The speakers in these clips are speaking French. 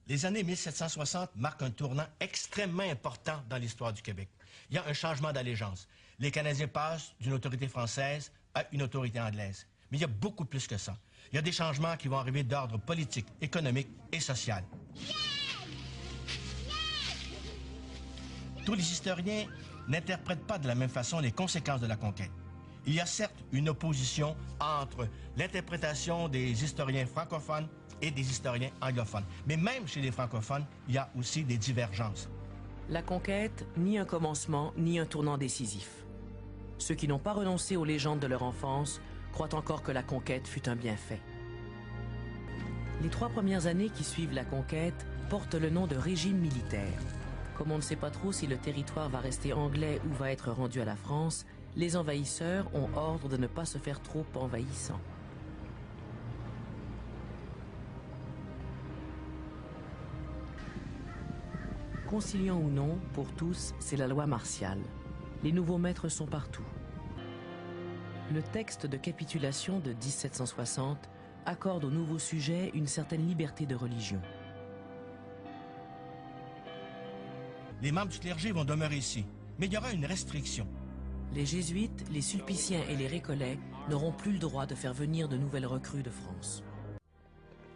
Les années 1760 marquent un tournant extrêmement important dans l'histoire du Québec. Il y a un changement d'allégeance. Les Canadiens passent d'une autorité française à une autorité anglaise. Mais il y a beaucoup plus que ça. Il y a des changements qui vont arriver d'ordre politique, économique et social. Tous les historiens n'interprètent pas de la même façon les conséquences de la conquête. Il y a certes une opposition entre l'interprétation des historiens francophones et des historiens anglophones. Mais même chez les francophones, il y a aussi des divergences. La conquête, ni un commencement, ni un tournant décisif. Ceux qui n'ont pas renoncé aux légendes de leur enfance croient encore que la conquête fut un bienfait. Les 3 premières années qui suivent la conquête portent le nom de régime militaire. Comme on ne sait pas trop si le territoire va rester anglais ou va être rendu à la France, les envahisseurs ont ordre de ne pas se faire trop envahissants. Conciliant ou non, pour tous, c'est la loi martiale. Les nouveaux maîtres sont partout. Le texte de capitulation de 1760 accorde aux nouveaux sujets une certaine liberté de religion. Les membres du clergé vont demeurer ici, mais il y aura une restriction. Les jésuites, les sulpiciens et les récollets n'auront plus le droit de faire venir de nouvelles recrues de France.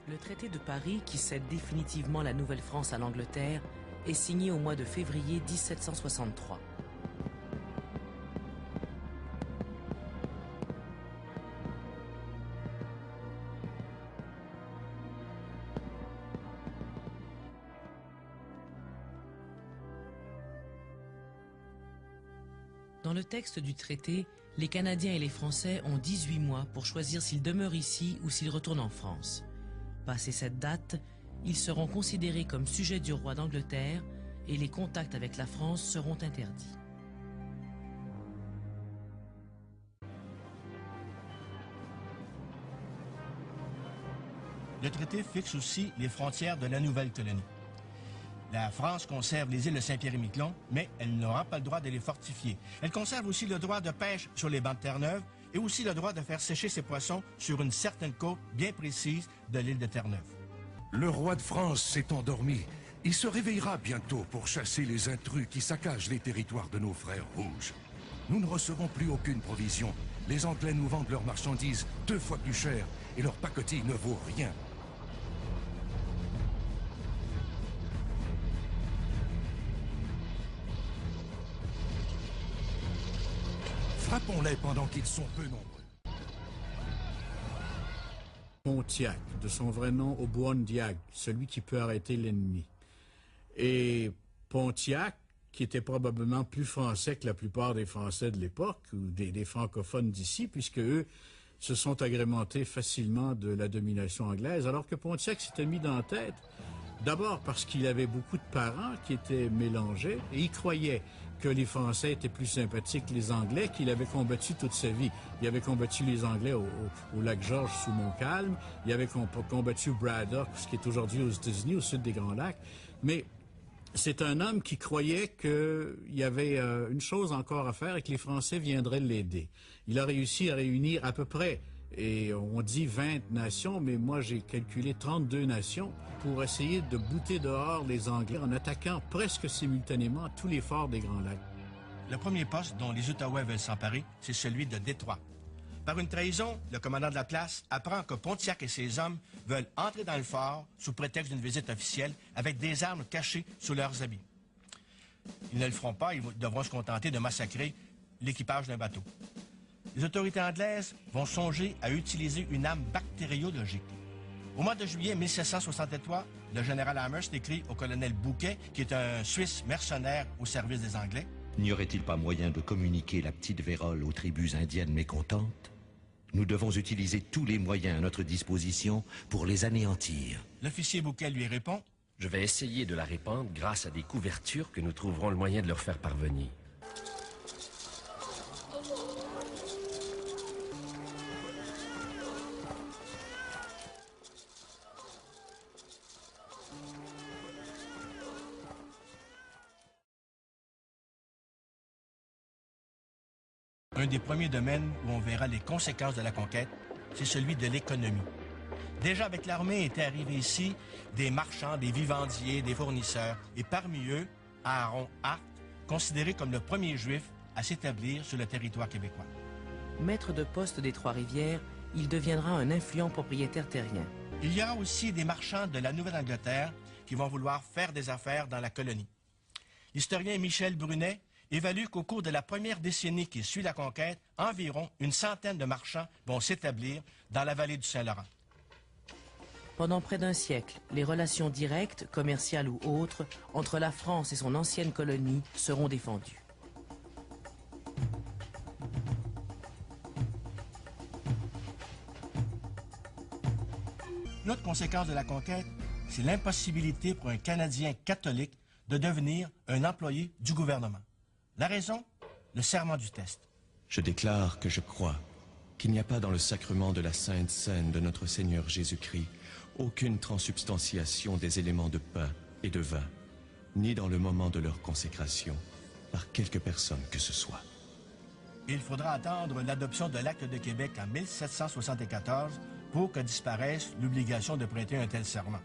Le traité de Paris, qui cède définitivement la Nouvelle-France à l'Angleterre, est signé au mois de février 1763. Dans le texte du traité, les Canadiens et les Français ont 18 mois pour choisir s'ils demeurent ici ou s'ils retournent en France. Passé cette date, ils seront considérés comme sujets du roi d'Angleterre et les contacts avec la France seront interdits. Le traité fixe aussi les frontières de la nouvelle colonie. La France conserve les îles de Saint-Pierre et Miquelon, mais elle n'aura pas le droit de les fortifier. Elle conserve aussi le droit de pêche sur les bancs de Terre-Neuve et aussi le droit de faire sécher ses poissons sur une certaine côte bien précise de l'île de Terre-Neuve. Le roi de France s'est endormi. Il se réveillera bientôt pour chasser les intrus qui saccagent les territoires de nos frères rouges. Nous ne recevons plus aucune provision. Les Anglais nous vendent leurs marchandises 2 fois plus cher et leur pacotille ne vaut rien. Frappons-les pendant qu'ils sont peu nombreux. Pontiac, de son vrai nom Obuondiag, celui qui peut arrêter l'ennemi. Et Pontiac, qui était probablement plus français que la plupart des Français de l'époque, ou des francophones d'ici, puisque eux se sont agrémentés facilement de la domination anglaise, alors que Pontiac s'était mis dans la tête, d'abord parce qu'il avait beaucoup de parents qui étaient mélangés, et il croyait que les Français étaient plus sympathiques que les Anglais, qu'il avait combattu toute sa vie. Il avait combattu les Anglais au lac George sous Montcalm, il avait combattu Braddock, ce qui est aujourd'hui aux États-Unis, au sud des Grands Lacs, mais c'est un homme qui croyait qu'il y avait une chose encore à faire et que les Français viendraient l'aider. Il a réussi à réunir à peu près, et on dit 20 nations, mais moi j'ai calculé 32 nations, pour essayer de bouter dehors les Anglais en attaquant presque simultanément tous les forts des Grands Lacs. Le premier poste dont les Outaouais veulent s'emparer, c'est celui de Détroit. Par une trahison, le commandant de la place apprend que Pontiac et ses hommes veulent entrer dans le fort sous prétexte d'une visite officielle avec des armes cachées sous leurs habits. Ils ne le feront pas, ils devront se contenter de massacrer l'équipage d'un bateau. Les autorités anglaises vont songer à utiliser une arme bactériologique. Au mois de juillet 1763, le général Amherst écrit au colonel Bouquet, qui est un Suisse mercenaire au service des Anglais. N'y aurait-il pas moyen de communiquer la petite vérole aux tribus indiennes mécontentes? Nous devons utiliser tous les moyens à notre disposition pour les anéantir. L'officier Bouquet lui répond: Je vais essayer de la répandre grâce à des couvertures que nous trouverons le moyen de leur faire parvenir. Un des premiers domaines où on verra les conséquences de la conquête, c'est celui de l'économie. Déjà avec l'armée étaient arrivés ici des marchands, des vivandiers, des fournisseurs, et parmi eux, Aaron Hart, considéré comme le premier juif à s'établir sur le territoire québécois. Maître de poste des Trois-Rivières, il deviendra un influent propriétaire terrien. Il y aura aussi des marchands de la Nouvelle-Angleterre qui vont vouloir faire des affaires dans la colonie. L'historien Michel Brunet évalue qu'au cours de la première décennie qui suit la conquête, environ une centaine de marchands vont s'établir dans la vallée du Saint-Laurent. Pendant près d'un siècle, les relations directes, commerciales ou autres, entre la France et son ancienne colonie seront défendues. Une autre conséquence de la conquête, c'est l'impossibilité pour un Canadien catholique de devenir un employé du gouvernement. La raison? Le serment du test. Je déclare que je crois qu'il n'y a pas dans le sacrement de la Sainte Seine de notre Seigneur Jésus-Christ aucune transsubstantiation des éléments de pain et de vin, ni dans le moment de leur consécration, par quelque personne que ce soit. Il faudra attendre l'adoption de l'Acte de Québec en 1774 pour que disparaisse l'obligation de prêter un tel serment.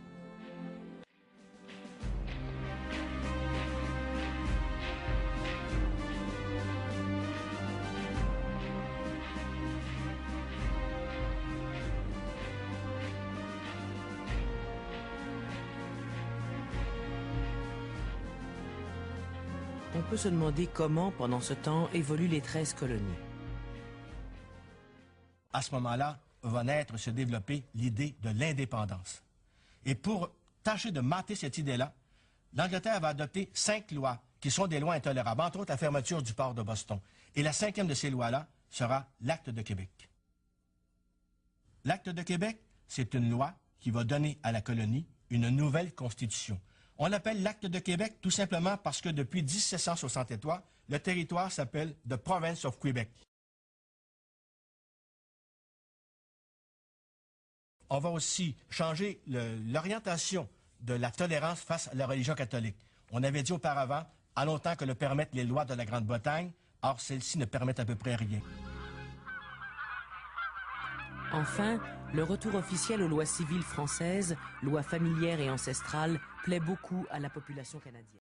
On peut se demander comment, pendant ce temps, évoluent les 13 colonies. À ce moment-là, va naître, se développer l'idée de l'indépendance. Et pour tâcher de mater cette idée-là, l'Angleterre va adopter 5 lois qui sont des lois intolérables, entre autres la fermeture du port de Boston. Et la 5e de ces lois-là sera l'Acte de Québec. L'Acte de Québec, c'est une loi qui va donner à la colonie une nouvelle constitution. On l'appelle l'Acte de Québec tout simplement parce que depuis 1763, le territoire s'appelle The Province of Quebec. On va aussi changer l'orientation de la tolérance face à la religion catholique. On avait dit auparavant, en autant que le permettent les lois de la Grande-Bretagne, or celles-ci ne permettent à peu près rien. Enfin, le retour officiel aux lois civiles françaises, lois familières et ancestrales, plaît beaucoup à la population canadienne.